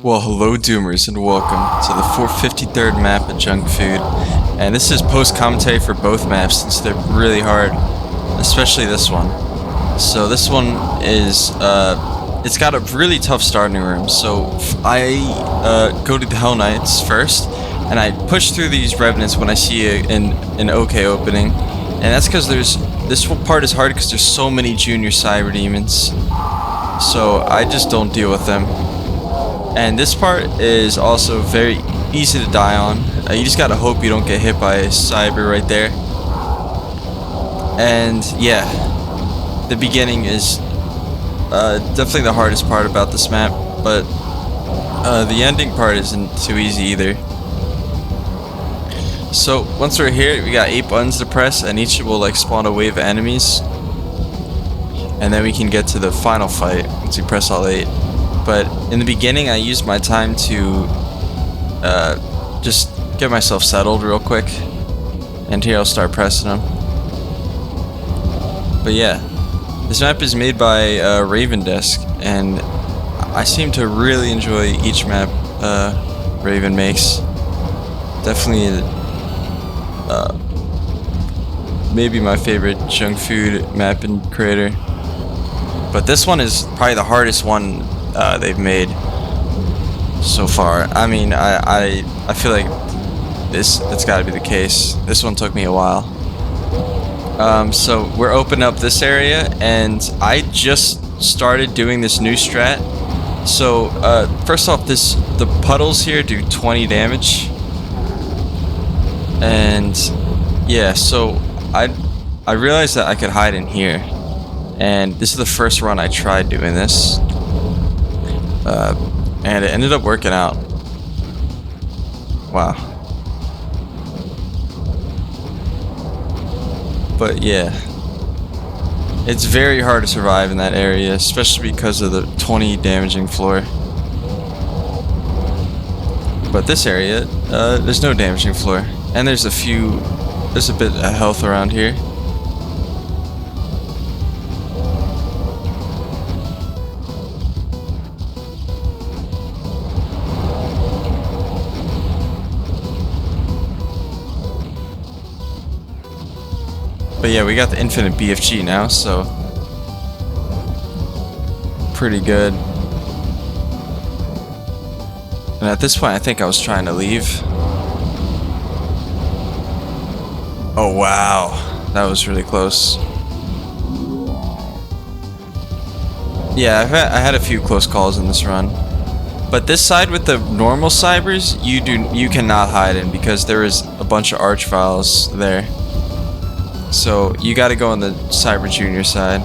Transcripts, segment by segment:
Well, hello Doomers and welcome to the 453rd map of JunkFood. And this is post-commentary for both maps since they're really hard, especially this one. So this one is, it's got a really tough starting room. So I go to the Hell Knights first, and I push through these Revenants when I see an okay opening. And that's because this part is hard because there's so many junior cyber demons. So I just don't deal with them. And this part is also very easy to die on. You just gotta hope you don't get hit by a cyber right there. And yeah, the beginning is definitely the hardest part about this map, but the ending part isn't too easy either. So once we're here, we got 8 buttons to press, and each will like spawn a wave of enemies, and then we can get to the final fight once we press all 8. But in the beginning, I used my time to just get myself settled real quick, and here I'll start pressing them. But yeah, this map is made by Raven Desk, and I seem to really enjoy each map Raven makes. Definitely maybe my favorite JunkFood map and creator. But this one is probably the hardest one they've made so far. I mean, I feel like that's got to be the case. This one took me a while. So we're opening up this area, and I just started doing this new strat. So first off, the puddles here do 20 damage, and yeah, so I realized that I could hide in here, and this is the first run I tried doing this. And it ended up working out. Wow. But yeah, it's very hard to survive in that area, especially because of the 20 damaging floor. But this area, there's no damaging floor, and there's a bit of health around here. But yeah, we got the infinite BFG now, so pretty good. And at this point, I think I was trying to leave. Oh wow, that was really close. Yeah, I had a few close calls in this run. But this side with the normal cybers, you cannot hide in because there is a bunch of archviles there. So you got to go on the Cyber Junior side.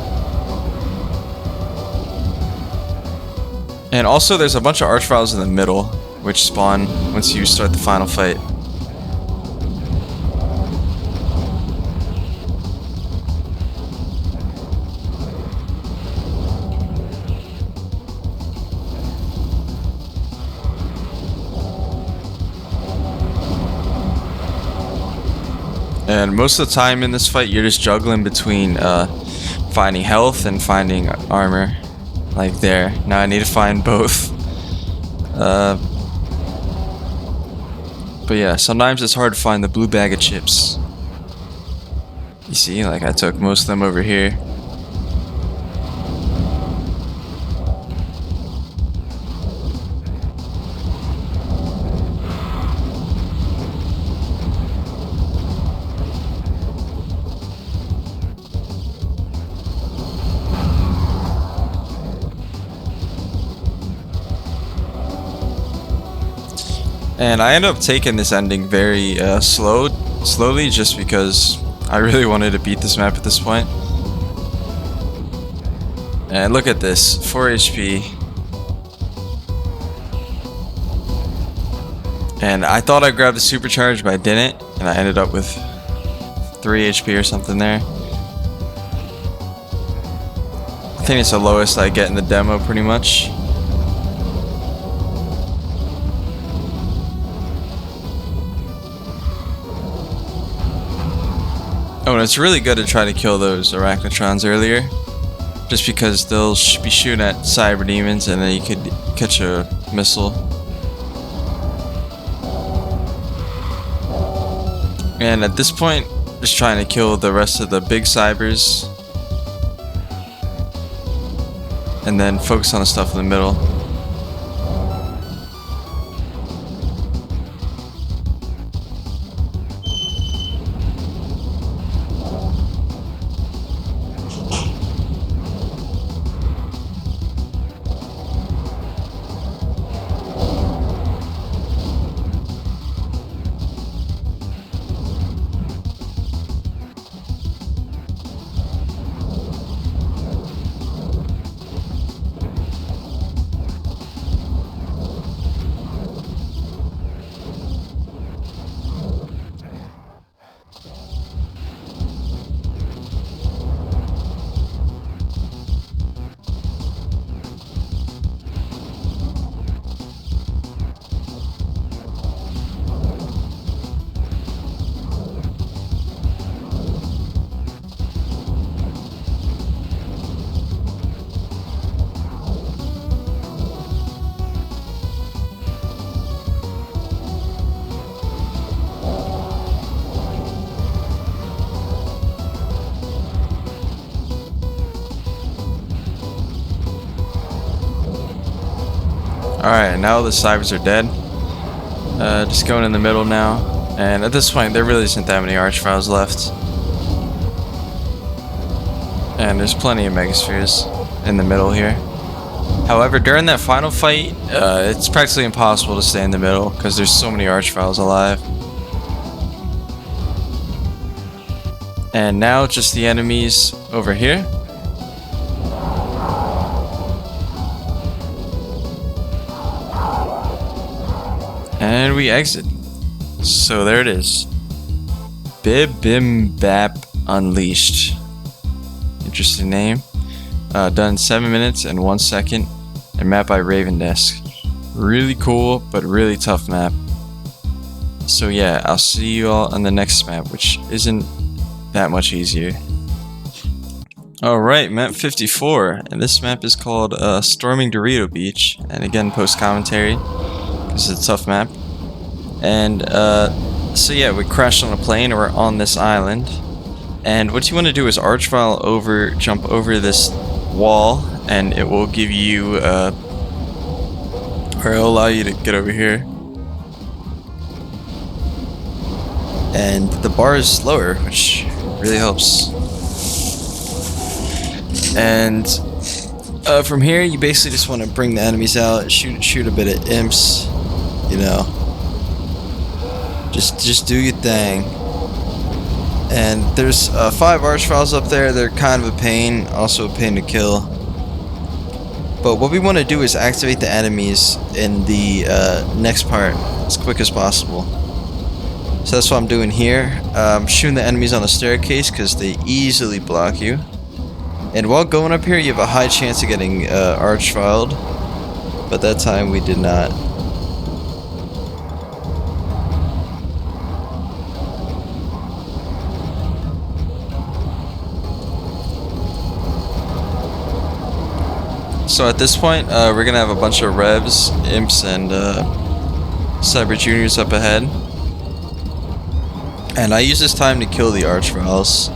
And also there's a bunch of archviles in the middle, which spawn once you start the final fight. And most of the time in this fight, you're just juggling between finding health and finding armor. Like there. Now I need to find both. But yeah, sometimes it's hard to find the blue bag of chips. You see, like I took most of them over here. And I ended up taking this ending very slowly just because I really wanted to beat this map at this point. And look at this, 4 HP. And I thought I grabbed the supercharge, but I didn't, and I ended up with 3 HP or something there. I think it's the lowest I get in the demo pretty much. Oh, and it's really good to try to kill those arachnotrons earlier, just because they'll be shooting at cyber demons, and then you could catch a missile. And at this point, just trying to kill the rest of the big cybers. And then focus on the stuff in the middle. Alright, now the cybers are dead. Just going in the middle now. And at this point, there really isn't that many archviles left. And there's plenty of megaspheres in the middle here. However, during that final fight, it's practically impossible to stay in the middle because there's so many archviles alive. And now just the enemies over here. And we exit. So there it is. Bibimbap Unleashed. Interesting name. Done 7 minutes and 1 second. And map by Raven Desk. Really cool, but really tough map. So yeah, I'll see you all on the next map, which isn't that much easier. Alright, map 54. And this map is called Storming Dorito Beach. And again, post commentary. This is a tough map. And so yeah, we crashed on a plane and we're on this island. And what you want to do is archvile jump over this wall, and it will give you or it'll allow you to get over here. And the bar is slower, which really helps. And from here, you basically just want to bring the enemies out, shoot a bit of imps, you know. Just do your thing. And there's 5 archviles up there. They're kind of a pain, also a pain to kill. But what we want to do is activate the enemies in the next part as quick as possible. So that's what I'm doing here. I'm shooting the enemies on the staircase because they easily block you. And while going up here, you have a high chance of getting archviled. But that time we did not. So at this point, we're gonna have a bunch of revs, imps, and cyber juniors up ahead. And I use this time to kill the archviles.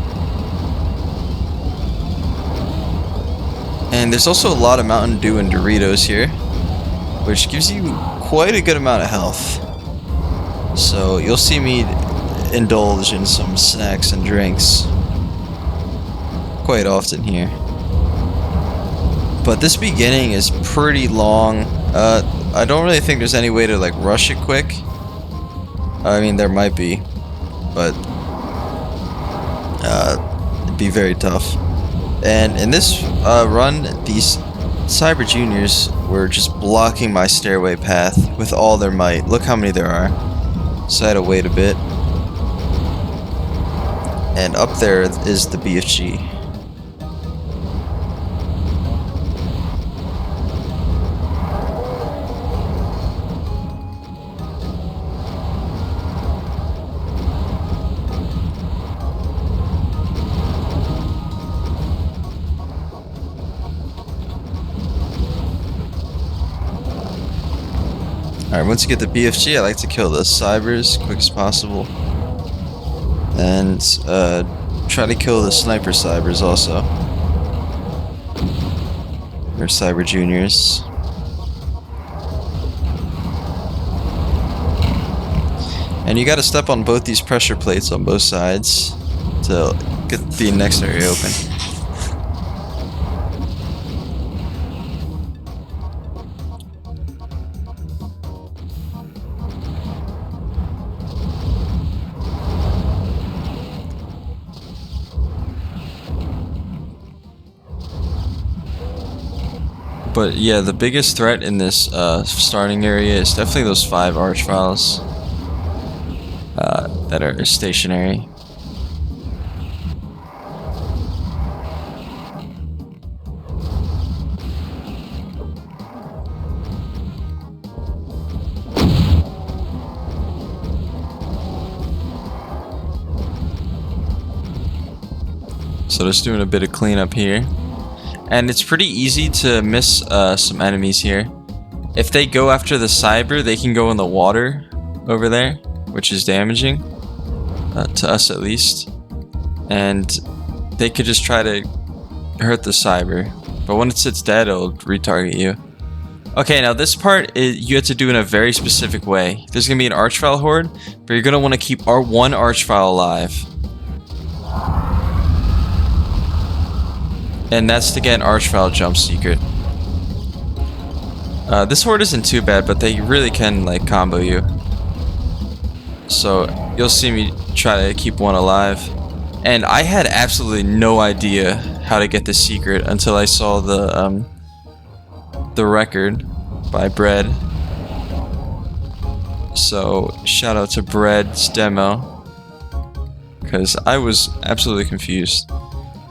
And there's also a lot of Mountain Dew and Doritos here, which gives you quite a good amount of health. So you'll see me indulge in some snacks and drinks quite often here. But this beginning is pretty long. I don't really think there's any way to like rush it quick. I mean, there might be, but it'd be very tough. And in this run, these cyber juniors were just blocking my stairway path with all their might. Look how many there are. So I had to wait a bit. And up there is the BFG. Alright, once you get the BFG, I like to kill the cybers quick as possible. And try to kill the sniper cybers also. Or cyber juniors. And you gotta step on both these pressure plates on both sides to get the next area open. But yeah, the biggest threat in this starting area is definitely those 5 archviles that are stationary. So just doing a bit of cleanup here. And it's pretty easy to miss some enemies here. If they go after the cyber, they can go in the water over there, which is damaging, to us at least. And they could just try to hurt the cyber. But when it sits dead, it'll retarget you. Okay, now this part you have to do in a very specific way. There's going to be an archvile horde, but you're going to want to keep our one archvile alive. And that's to get an archvile jump secret. This horde isn't too bad, but they really can like combo you. So you'll see me try to keep one alive. And I had absolutely no idea how to get the secret until I saw the record by Bread. So shout out to Bread's demo, because I was absolutely confused.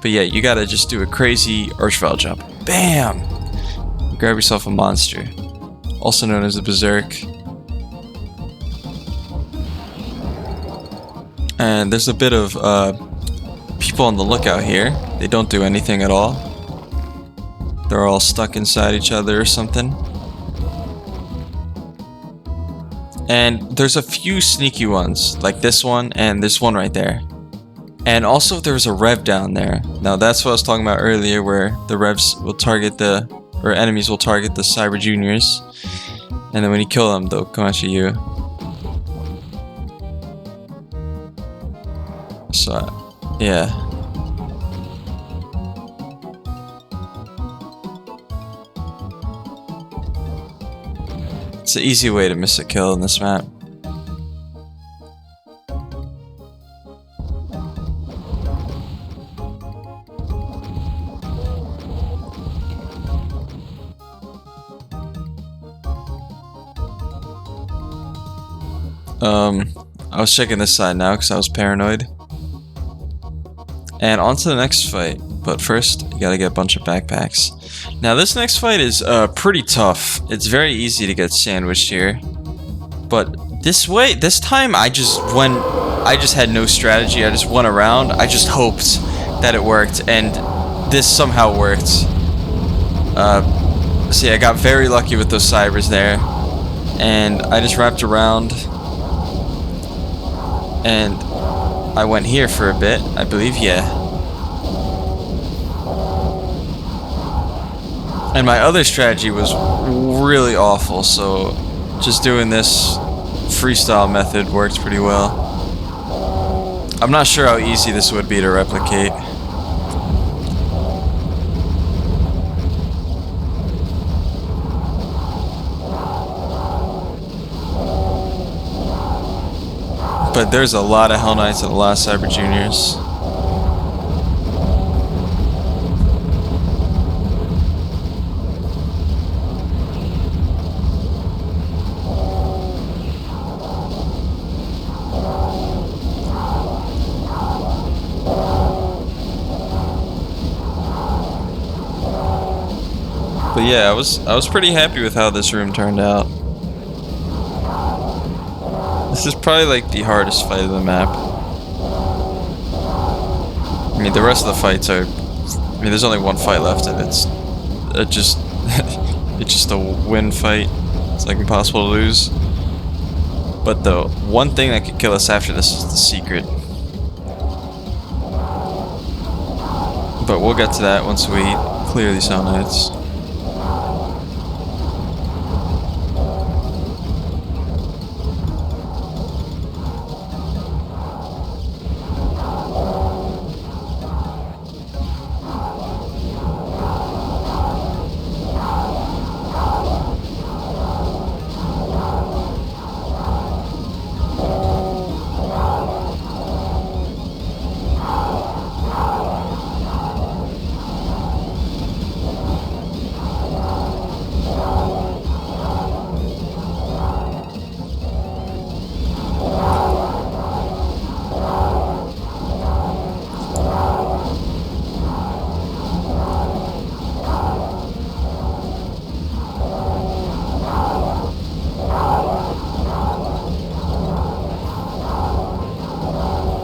But yeah, you gotta just do a crazy archvile jump. Bam! Grab yourself a monster, also known as a berserk. And there's a bit of people on the lookout here. They don't do anything at all. They're all stuck inside each other or something. And there's a few sneaky ones, like this one and this one right there. And also there's a rev down there. Now that's what I was talking about earlier, where the revs will target or enemies will target the cyber juniors. And then when you kill them, they'll come after you. So, yeah. It's an easy way to miss a kill in this map. I was checking this side now because I was paranoid. And on to the next fight. But first, you gotta get a bunch of backpacks. Now this next fight is pretty tough. It's very easy to get sandwiched here. But this time I just had no strategy. I just went around. I just hoped that it worked, and this somehow worked. So yeah, I got very lucky with those cybers there. And I just wrapped around. And I went here for a bit, I believe, yeah. And my other strategy was really awful, so just doing this freestyle method worked pretty well. I'm not sure how easy this would be to replicate. But there's a lot of Hell Knights and a lot of Cyber Juniors. But yeah, I was pretty happy with how this room turned out. This is probably like the hardest fight of the map. I mean, the rest of the fights are... I mean, there's only one fight left, and it's just... it's just a win fight. It's like impossible to lose. But the one thing that could kill us after this is the secret. But we'll get to that once we clear these Hell-Knights.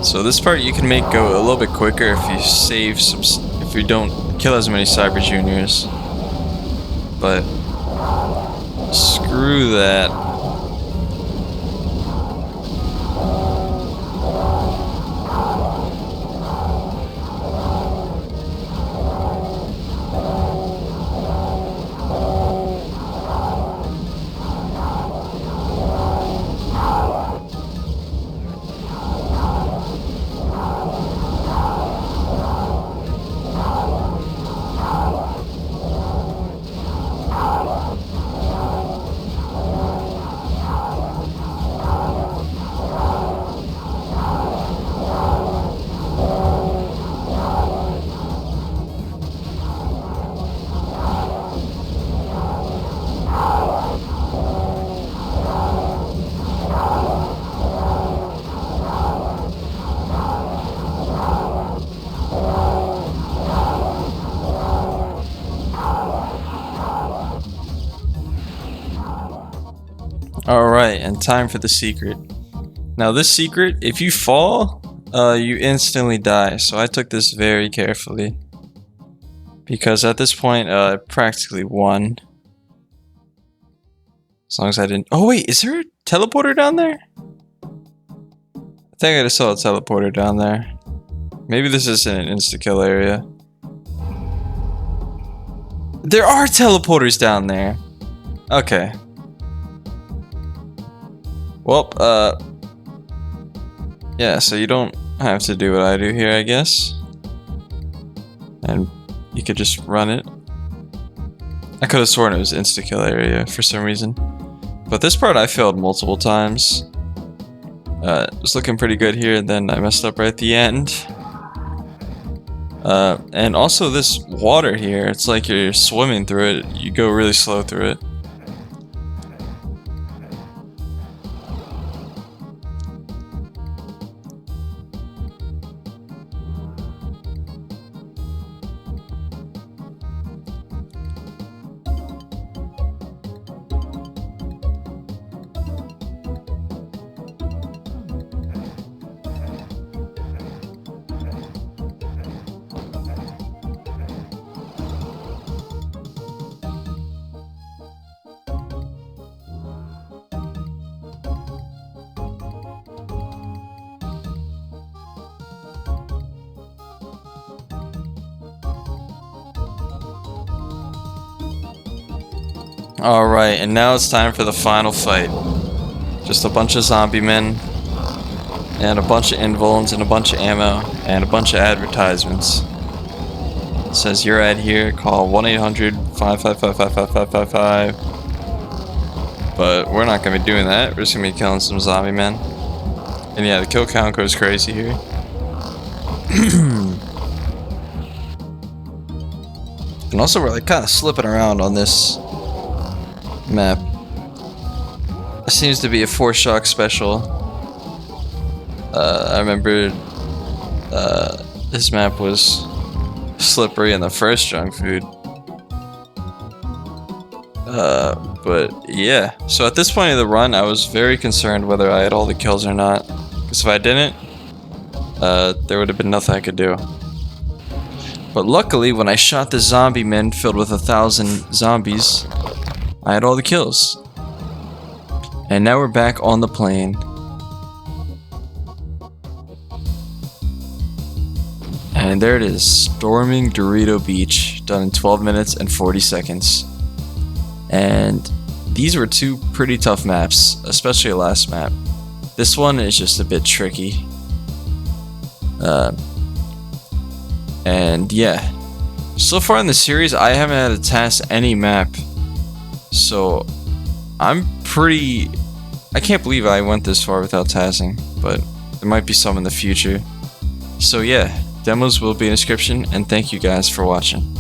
So this part you can make go a little bit quicker if you save some, if you don't kill as many Cyber Juniors. But screw that. Alright, and time for the secret. Now this secret, if you fall, you instantly die. So I took this very carefully. Because at this point, I practically won. As long as I didn't... Oh wait, is there a teleporter down there? I think I just saw a teleporter down there. Maybe this isn't an insta-kill area. There are teleporters down there! Okay. Well, yeah, so you don't have to do what I do here, I guess. And you could just run it. I could have sworn it was insta-kill area for some reason. But this part I failed multiple times. It was looking pretty good here, and then I messed up right at the end. And also this water here, it's like you're swimming through it. You go really slow through it. Alright, and now it's time for the final fight. Just a bunch of zombie men, and a bunch of invulns, and a bunch of ammo, and a bunch of advertisements. It says your ad here, call 1-800-555-5555. But we're not going to be doing that, we're just going to be killing some zombie men. And yeah, the kill count goes crazy here. And also we're like kind of slipping around on this map. It seems to be a 4-shock special. I remember this map was slippery in the first JunkFood. But yeah, so at this point of the run I was very concerned whether I had all the kills or not, because if I didn't, there would have been nothing I could do. But luckily when I shot the zombie men filled with 1,000 zombies, I had all the kills. And now we're back on the plane. And there it is, Storming Dorito Beach, done in 12 minutes and 40 seconds. And these were two pretty tough maps, especially the last map. This one is just a bit tricky. And yeah, so far in the series, I haven't had to task any map. So I can't believe I went this far without tasking, but there might be some in the future. So yeah, demos will be in the description, and thank you guys for watching.